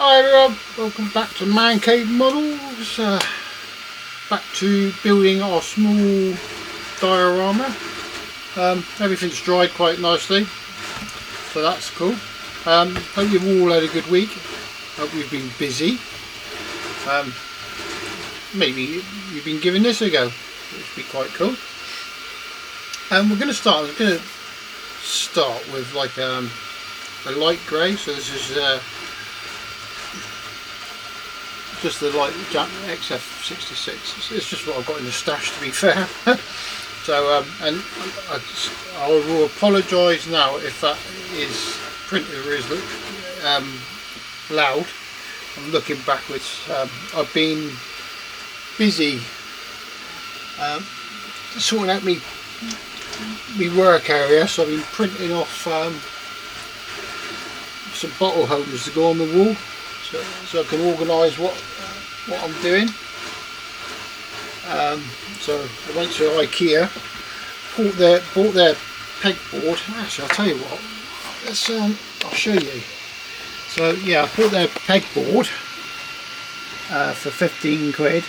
Hi everyone, welcome back to Man Cave Models. Back to building our small diorama. Everything's dried quite nicely, so that's cool. Hope you've all had a good week. Hope you've been busy. Maybe you've been giving this a go, which would be quite cool. I'm going to start with like a light grey. So this is just the light XF66. It's just what I've got in the stash, to be fair. So and I will apologise now if that is printed or is loud. I'm looking backwards. I've been busy sorting out me work area, so I've been printing off some bottle holders to go on the wall, so I can organise what I'm doing. So I went to IKEA, bought their pegboard. Actually, I'll tell you what, I'll show you. So yeah, I bought their pegboard for 15 quid,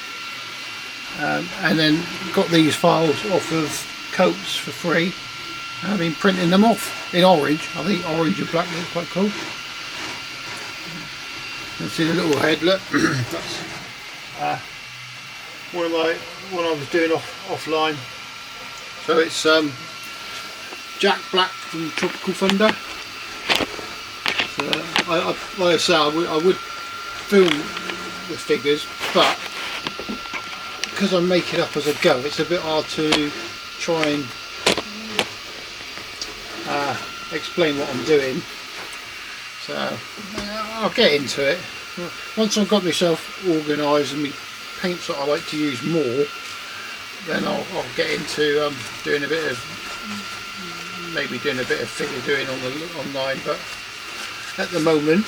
and then got these files off of Coats for free. I've been printing them off in orange. I think orange and black look quite cool. Let's see the little head, look. That's one I was doing offline. So it's Jack Black from Tropical Thunder. So like I say, I would film the figures, but because I make it up as I go, it's a bit hard to try and explain what I'm doing. So I'll get into it once I've got myself organised and my paints that I like to use more. Then I'll get into doing a bit of figure doing online. But at the moment,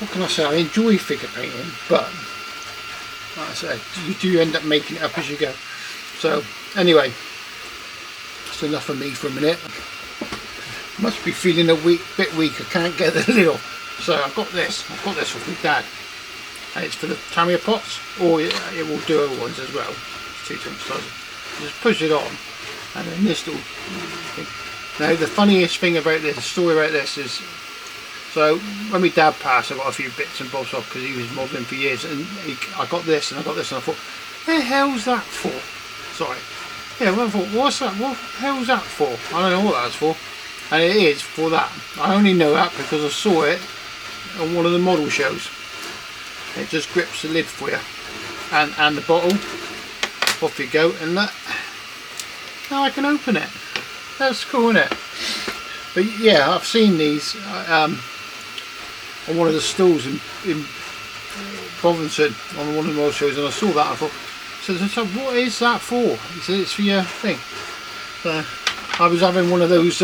what can I say? I enjoy figure painting, but like I said, you do end up making it up as you go. So anyway, that's enough of me for a minute. Must be feeling a bit weak. I can't get the lid off. So I've got this off my dad, and it's for the Tamiya pots, or it will do other ones as well. It's 2 different sizes. Just push it on, and then this little thing. Now the funniest thing about this, the story about this is, so when my dad passed, I got a few bits and bobs off because he was modelling for years, and I got this and I thought, the hell's that for? Sorry. Yeah, well, I thought, what's that? What the hell's that for? I don't know what that's for. And it is for that. I only know that because I saw it on one of the model shows. It just grips the lid for you, and the bottle. Off you go, and that. Now I can open it. That's cool, isn't it? But yeah, I've seen these on one of the stalls in Bovington on one of the model shows, and I saw that. I thought, so what is that for? He said it's for your thing. So I was having one of those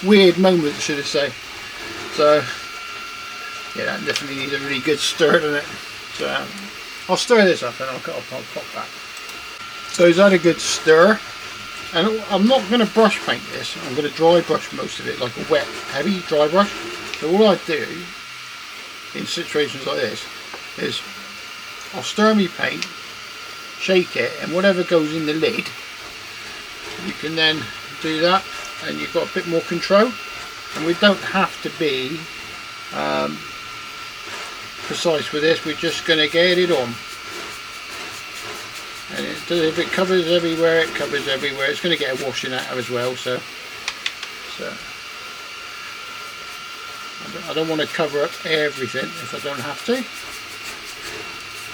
weird moments, should I say. So yeah, that definitely needs a really good stir, doesn't it? So I'll stir this up and I'll pop back. So he's had a good stir, and I'm not going to brush paint this. I'm going to dry brush most of it, like a wet, heavy dry brush. So all I do in situations like this is I'll stir my paint, shake it, and whatever goes in the lid, you can then do that, and you've got a bit more control. And we don't have to be precise with this. We're just going to get it on, and if it covers everywhere, it covers everywhere. It's going to get a washing out as well. So I don't want to cover up everything if I don't have to.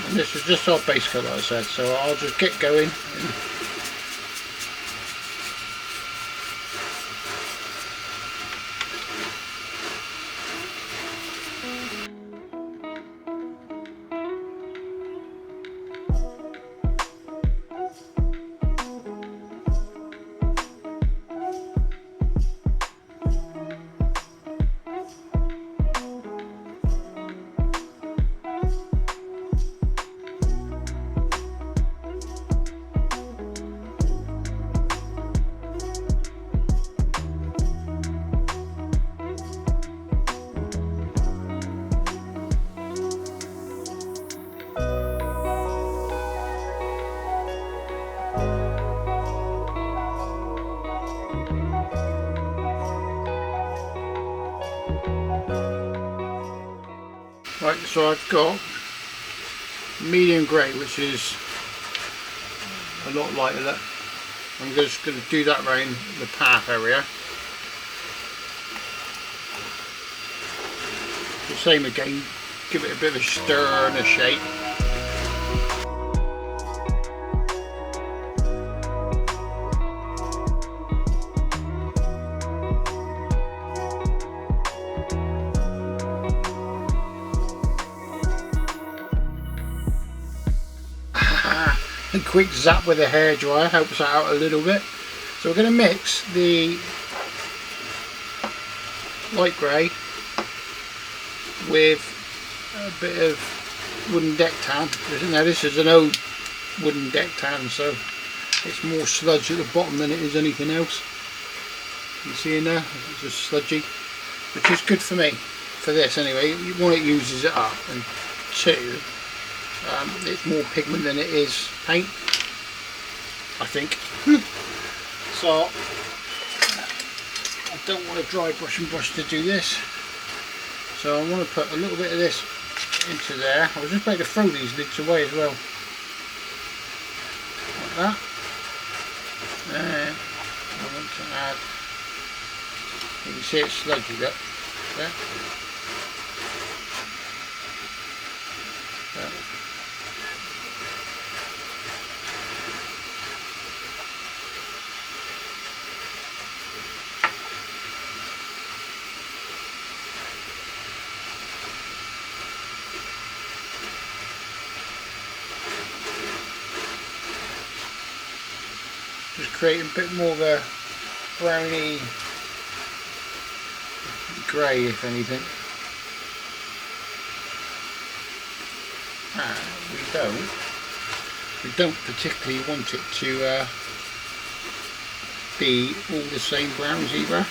And this is just our base colour, like I said, so I'll just get going. so I've got medium grey, which is a lot lighter. Look. I'm just going to do that around the path area. The same again, give it a bit of a stir and a shake. A quick zap with a hairdryer helps that out a little bit. So we're going to mix the light grey with a bit of wooden deck tan. Now this is an old wooden deck tan, so it's more sludge at the bottom than it is anything else. You see in there, it's just sludgy, which is good for me, for this anyway. One, it uses it up, and two, it's more pigment than it is paint, I think. So I don't want a dry brush and brush to do this, so I want to put a little bit of this into there. I was just about to throw these lids away as well, like that. And I want to add, you can see it's sludgy, look there. Just create a bit more of a browny grey, if anything. And we don't particularly want it to be all the same browns either.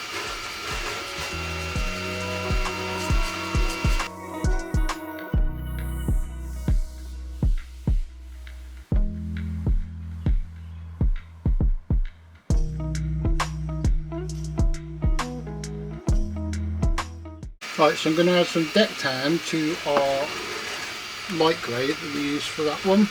Right, so I'm going to add some deck tan to our light grey that we use for that one.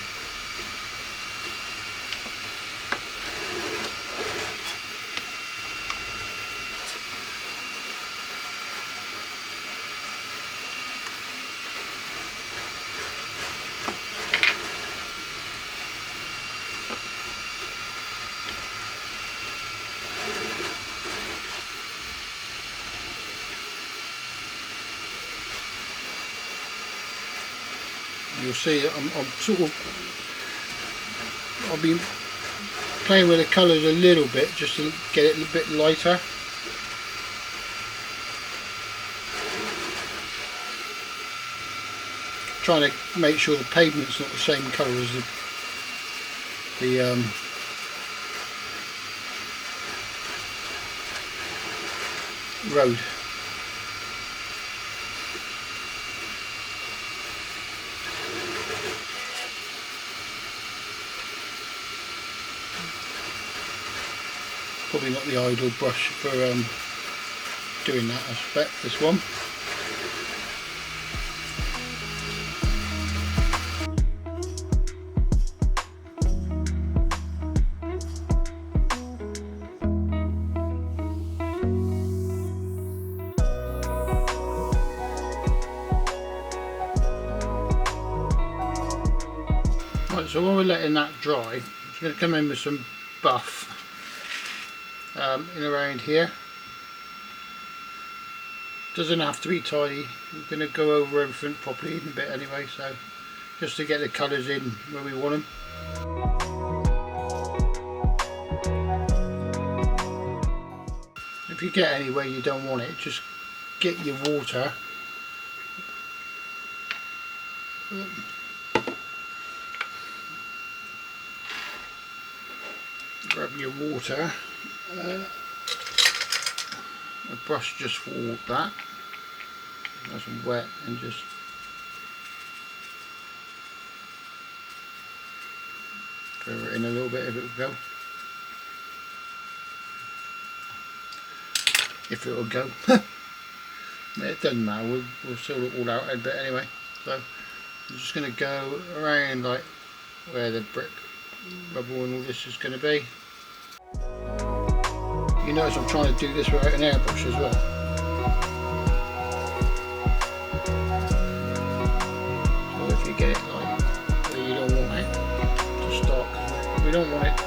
You'll see I'll be playing with the colours a little bit just to get it a little bit lighter. Trying to make sure the pavement's not the same colour as the road. Probably not the ideal brush for doing that, I suspect, this one. Right, so while we're letting that dry, I'm just going to come in with some buff in around here. Doesn't have to be tidy. We're going to go over everything properly in a bit anyway, so just to get the colours in where we want them. If you get anywhere you don't want it, just get your water, grab your water, a brush just for that, nice and wet, and just throw it in a little bit if it will go. If it will go. It doesn't matter, we'll sort it all out a bit anyway. So I'm just going to go around like where the brick rubble and all this is going to be. You notice I'm trying to do this without an airbrush as well. So if you get it like where you don't want it to start, we don't want it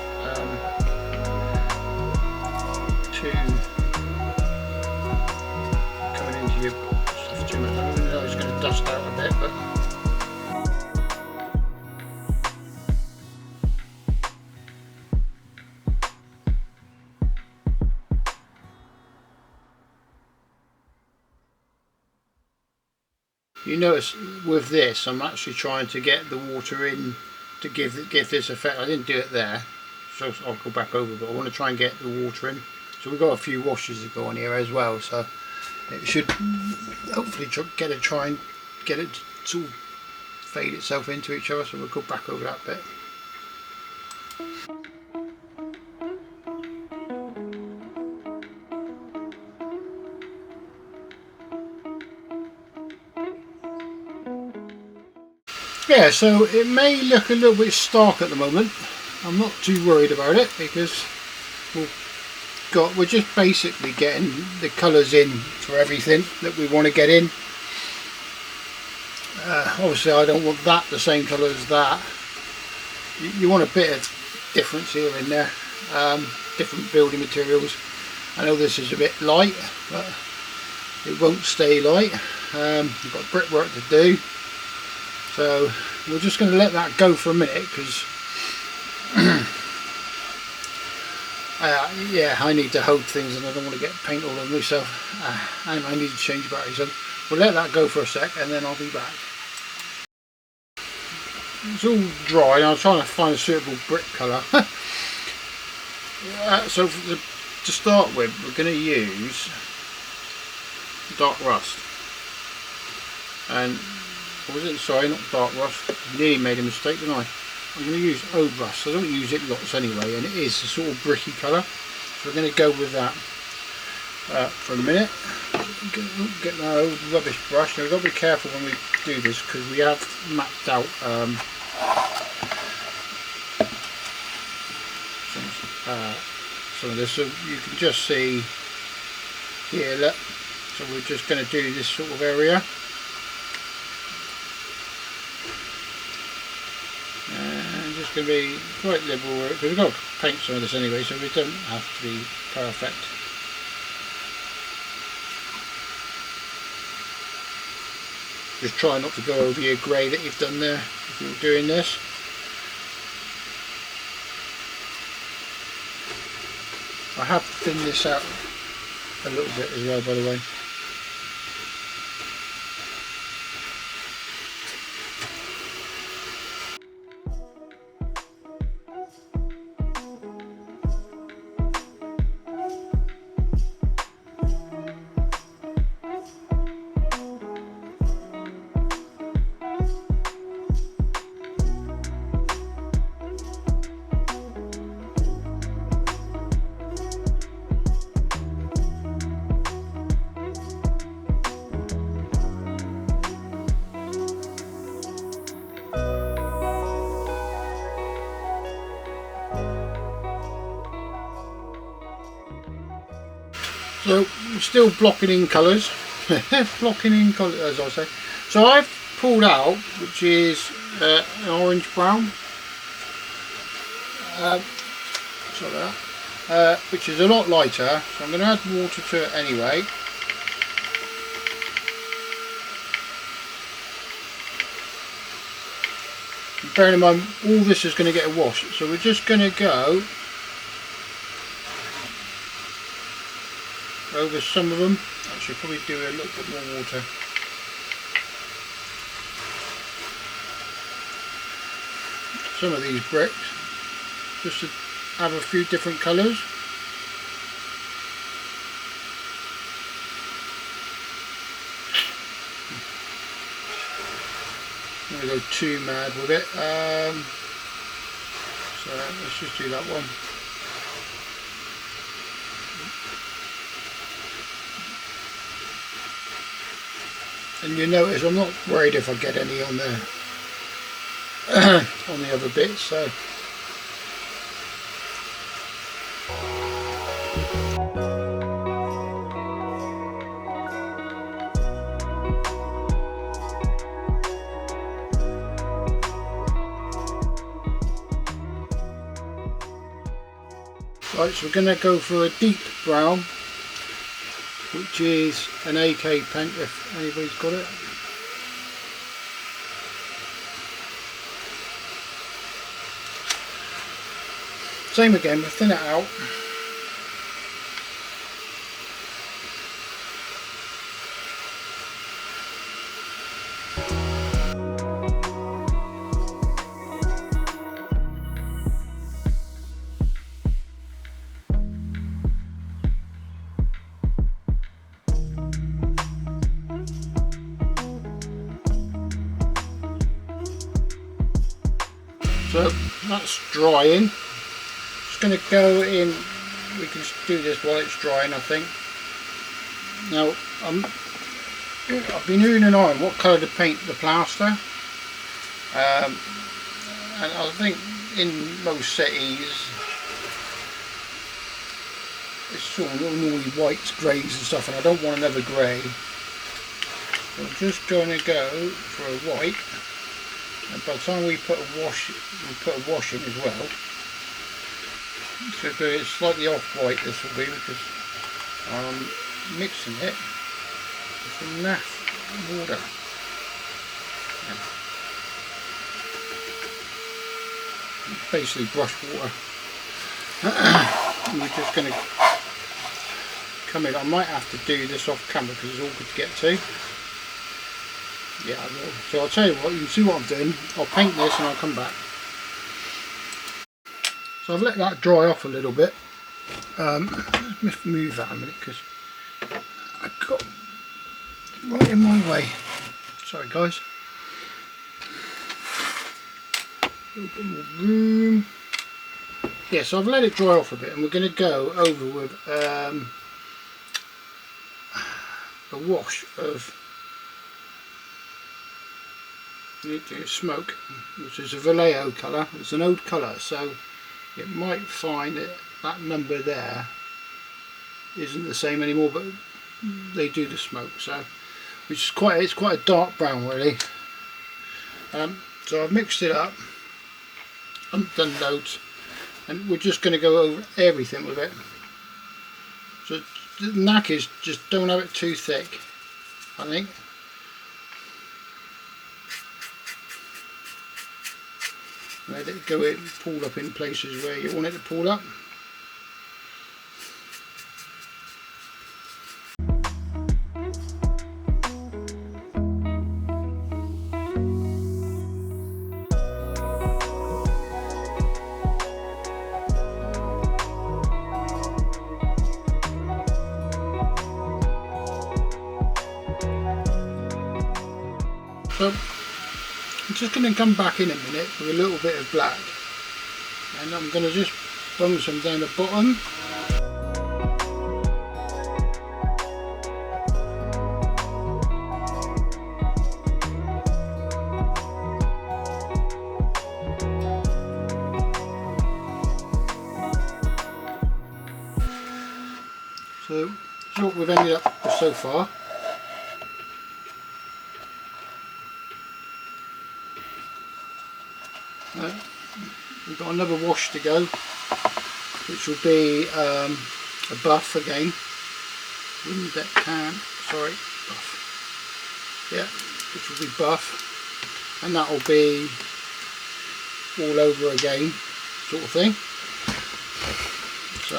too coming into your stuff too much. I know it's going to dust out a bit, but you notice with this I'm actually trying to get the water in to give this effect. I didn't do it there, so I'll go back over, but I want to try and get the water in. So we've got a few washes that go on here as well, so it should hopefully try and get it to sort of fade itself into each other. So we'll go back over that bit. Yeah, so it may look a little bit stark at the moment. I'm not too worried about it because we're just basically getting the colours in for everything that we want to get in. Obviously I don't want that the same colour as that. You want a bit of difference here and there, different building materials. I know this is a bit light, but it won't stay light. We've got brickwork to do, so we're just going to let that go for a minute because yeah, I need to hold things and I don't want to get paint all over myself, and I need to change batteries, so we'll let that go for a sec and then I'll be back. It's all dry and I'm trying to find a suitable brick colour. So to start with, we're going to use dark rust, and was it? Sorry, not dark rust. Nearly made a mistake, didn't I? I'm going to use old rust. I don't use it lots anyway, and it is a sort of bricky colour. So we're going to go with that for a minute. Get my old rubbish brush. Now we've got to be careful when we do this because we have mapped out some of this, so you can just see here. Look. So we're just going to do this sort of area. Just going to be quite liberal because we've got to paint some of this anyway, so we don't have to be perfect. Just try not to go over your grey that you've done there if you're doing this. I have thinned this out a little bit as well, by the way. So we're still blocking in colours, blocking in colours as I say. So I've pulled out, which is an orange brown, which is a lot lighter. So I'm going to add water to it anyway. And bearing in mind, all this is going to get a wash, so we're just going to go over some of them. Actually, probably do a little bit more water. Some of these bricks, just to have a few different colours. I'm going to go too mad with it. So let's just do that one. And you notice I'm not worried if I get any on there on the other bits, so right, so we're going to go for a deep brown, which is an AK paint if anybody's got it. Same again, we'll thin it out. So that's drying. Just going to go in, we can just do this while it's drying I think. Now I've been oohing and eyeing what colour to paint the plaster, and I think in most cities it's sort of normally whites, greys and stuff, and I don't want another grey. So I'm just going to go for a white. And by the time we put a wash in as well, so it's slightly off-white this will be, because I'm mixing it with some naff water. Yeah. Basically brush water. And we're just going to come in. I might have to do this off camera because it's awkward to get to. Yeah, I will. So I'll tell you what, you can see what I'm doing. I'll paint this and I'll come back. So I've let that dry off a little bit. Let's move that a minute because I got right in my way. Sorry guys. A little bit more room. Yeah, so I've let it dry off a bit and we're going to go over with a wash of smoke, which is a Vallejo colour. It's an old colour, so it might find that that number there isn't the same anymore, but they do the smoke, so which is quite a dark brown really. So I've mixed it up, I've done loads, and we're just going to go over everything with it. So the knack is just don't have it too thick, I think. Let it go in, pull up in places where you want it to pull up. So I'm just going to come back in a minute with a little bit of black, and I'm going to just bung some down the bottom. So that's what we've ended up with so far. We've got another wash to go, which will be a buff again. Buff. Yeah, which will be buff, and that will be all over again, sort of thing. So.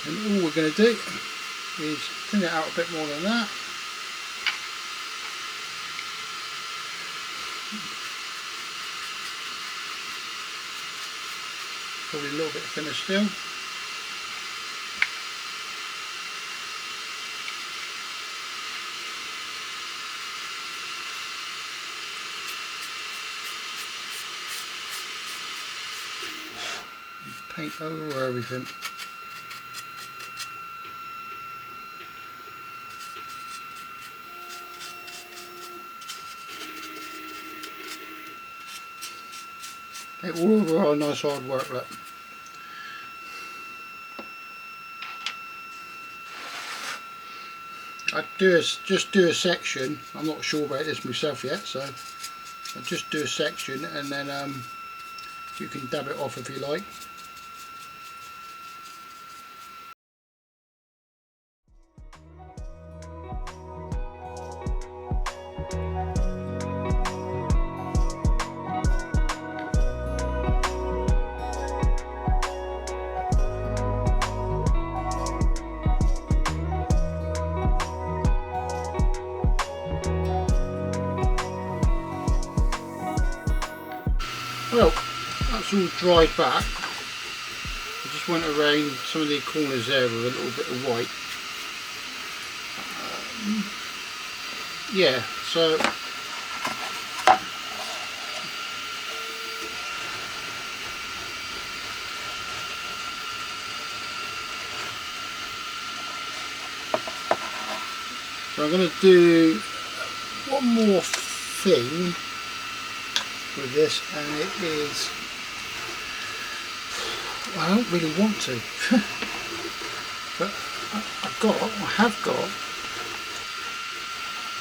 And all we're going to do is thin it out a bit more than that. Probably a little bit thinner still. paint over everything. It will overall nice hard work, look. I just do a section. I'm not sure about this myself yet, so I'll just do a section and then you can dab it off if you like. Well, that's all dried back. I just went around some of the corners there with a little bit of white. Yeah, so I'm going to do one more thing with this, and it is, well, I don't really want to but I have got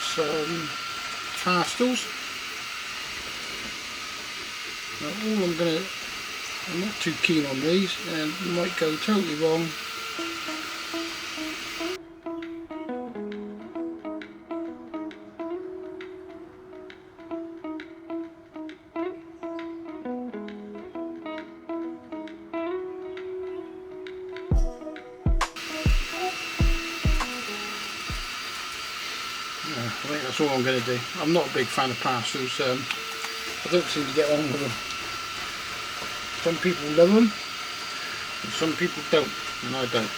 some pastels. Now I'm not too keen on these and might go totally wrong. I think that's all I'm going to do. I'm not a big fan of pastels. I don't seem to get on with them. Some people love them and some people don't, and I don't.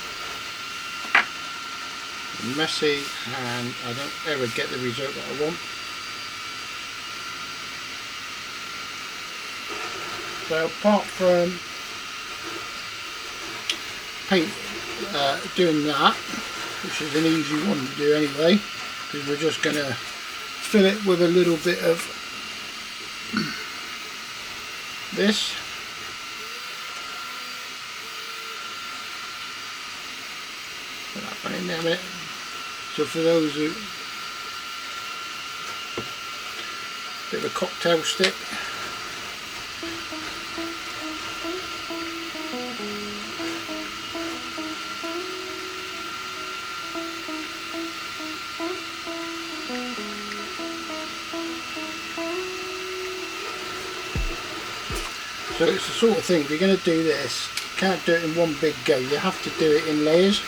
They're messy and I don't ever get the result that I want. So apart from doing that, which is an easy one to do anyway, because we're just going to fill it with a little bit of this. Put that one in there a minute. So for those who, bit of a cocktail stick. So it's the sort of thing, if you're going to do this, you can't do it in one big go, you have to do it in layers.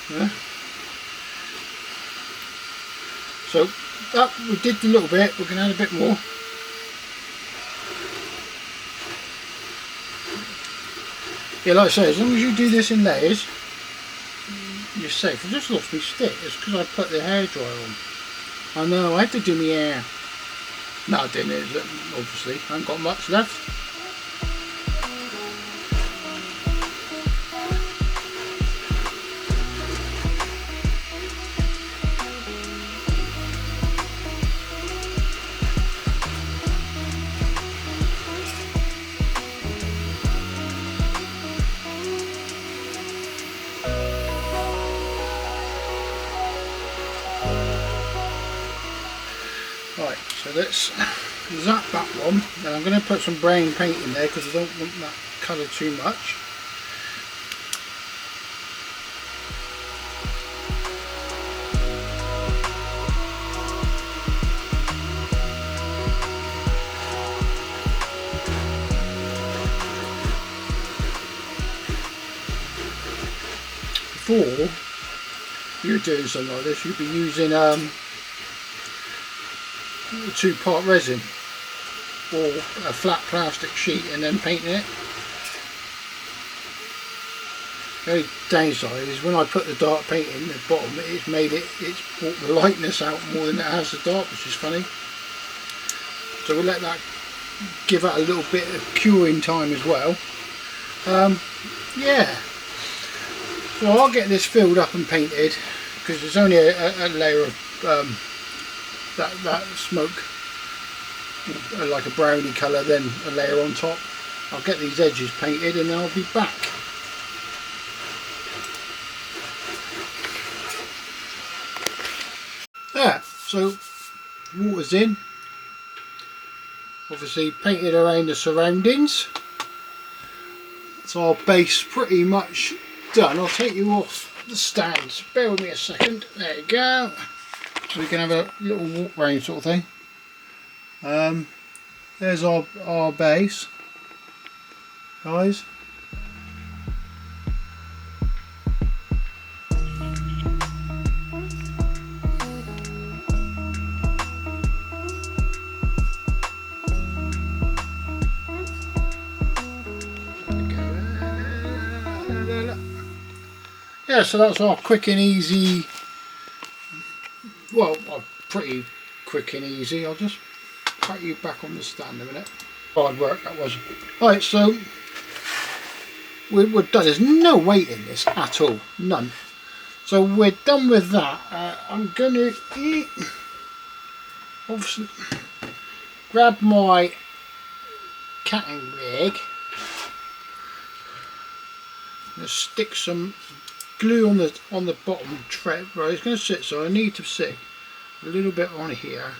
Yeah. So that we did a little bit, we're going to add a bit more. Yeah, like I say, as long as you do this in layers, you're safe. I just lost my stick. It's because I put the hairdryer on. I know, I had to do my hair. No, I didn't, obviously. I haven't got much left. Right, so let's zap that one. Then I'm going to put some brown paint in there because I don't want that colour too much. Before you're doing something like this, you'd be using a 2-part resin or a flat plastic sheet and then painting it. The only downside is when I put the dark paint in the bottom, it's brought the lightness out more than it has the dark, which is funny. So we'll let that give it a little bit of curing time as well. Yeah, so I'll get this filled up and painted, because there's only a layer of that smoke, like a browny colour, then a layer on top. I'll get these edges painted and then I'll be back. There, so water's in. Obviously painted around the surroundings. So our base pretty much done. I'll take you off the stands. Bear with me a second. There you go. So we can have a little walk round sort of thing. There's our base, guys. Yeah, so that's our quick and easy, well, pretty quick and easy. I'll just put you back on the stand a minute. Hard work that was. Alright, so we're done. There's no weight in this at all, none. So we're done with that. I'm going to obviously grab my kettenkrad and stick some glue on the bottom tread. Right, it's going to sit, so I need to stick a little bit on here.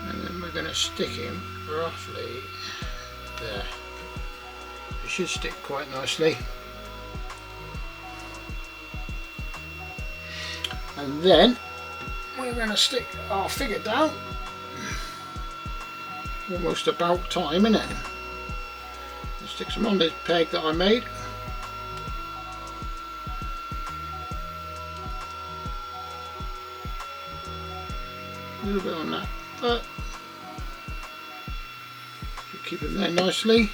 And then we're going to stick him roughly there. It should stick quite nicely. And then we're going to stick our figure down. Almost about time, isn't it? Let's stick some on this peg that I made. A little bit on that, but keep it there nicely.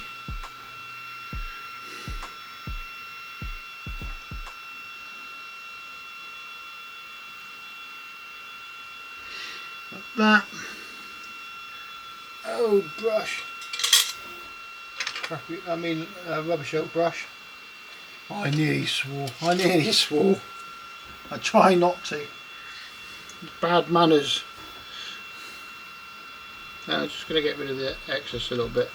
Like that. Old brush. I mean rubbish old brush. I nearly swore. I try not to. Bad manners. Now I'm just going to get rid of the excess a little bit.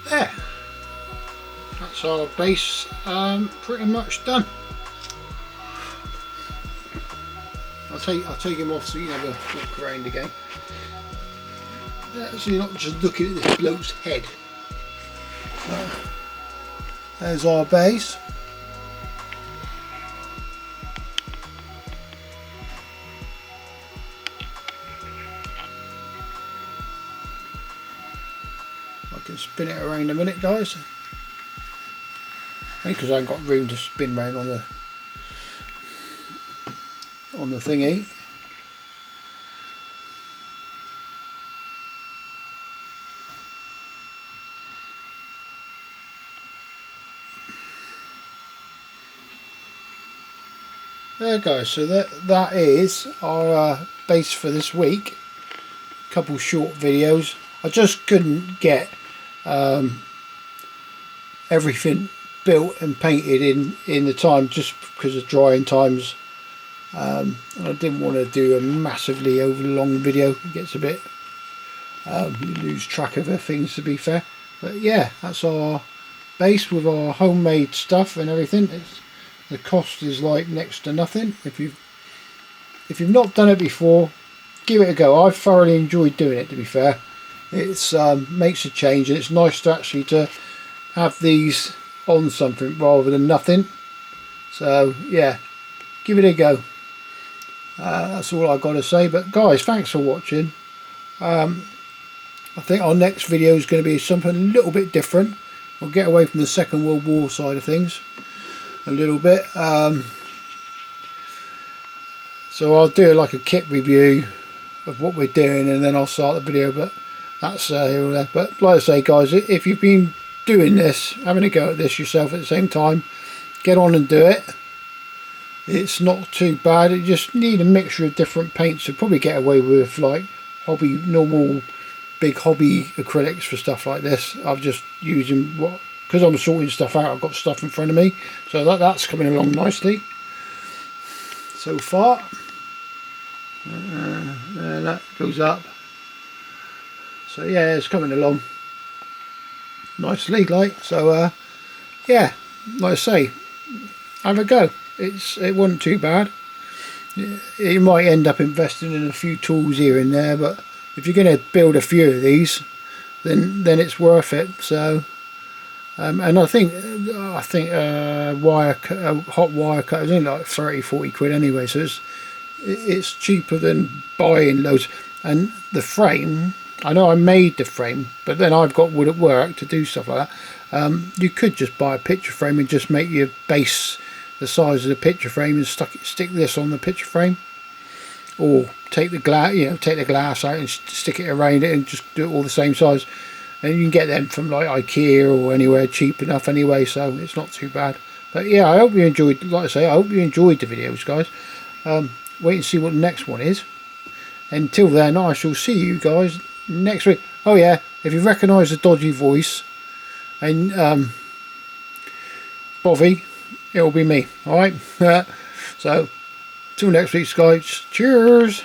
There. That's our base pretty much done. I'll take him off so you can have a walk around again. So you're not just looking at this bloke's head. There's our base. I can spin it around a minute, guys. Because I haven't got room to spin around on the thingy. There guys, so that is our base for this week. A couple short videos. I just couldn't get everything built and painted in the time, just because of drying times. And I didn't want to do a massively overlong video. It gets a bit you lose track of things, to be fair. But yeah, that's our base with our homemade stuff and everything. The cost is like next to nothing if you've if you've not done it before, give it a go. I've thoroughly enjoyed doing it, to be fair. It's makes a change, and it's nice to actually to have these on something rather than nothing. So yeah, give it a go. That's all I've got to say. But guys, thanks for watching. I think our next video is going to be something a little bit different. We'll get away from the Second World War side of things a little bit. So I'll do like a kit review of what we're doing, and then I'll start the video. But that's here or there. But like I say, guys, if you've been doing this, having a go at this yourself at the same time, get on and do it. It's not too bad. You just need a mixture of different paints to probably get away with like normal big hobby acrylics for stuff like this. I've just using what, because I'm sorting stuff out, I've got stuff in front of me, so that's coming along nicely so far. That goes up, so yeah, it's coming along nicely, like. So yeah, like I say, have a go. It wasn't too bad. You might end up investing in a few tools here and there, but if you're going to build a few of these, then it's worth it. So and I think hot wire cut is only like 30-40 quid anyway, so it's cheaper than buying loads. And the frame, I know I made the frame, but then I've got wood at work to do stuff like that. You could just buy a picture frame and just make your base the size of the picture frame and stick this on the picture frame, or take the glass out and stick it around it and just do it all the same size. And you can get them from like IKEA or anywhere cheap enough anyway, so it's not too bad. But yeah, I hope you enjoyed, like I say, I hope you enjoyed the videos, guys. Wait and see what the next one is. Until then, I shall see you guys next week. Oh yeah, if you recognise the dodgy voice and Bobby, it'll be me. Alright. So till next week, guys. Cheers.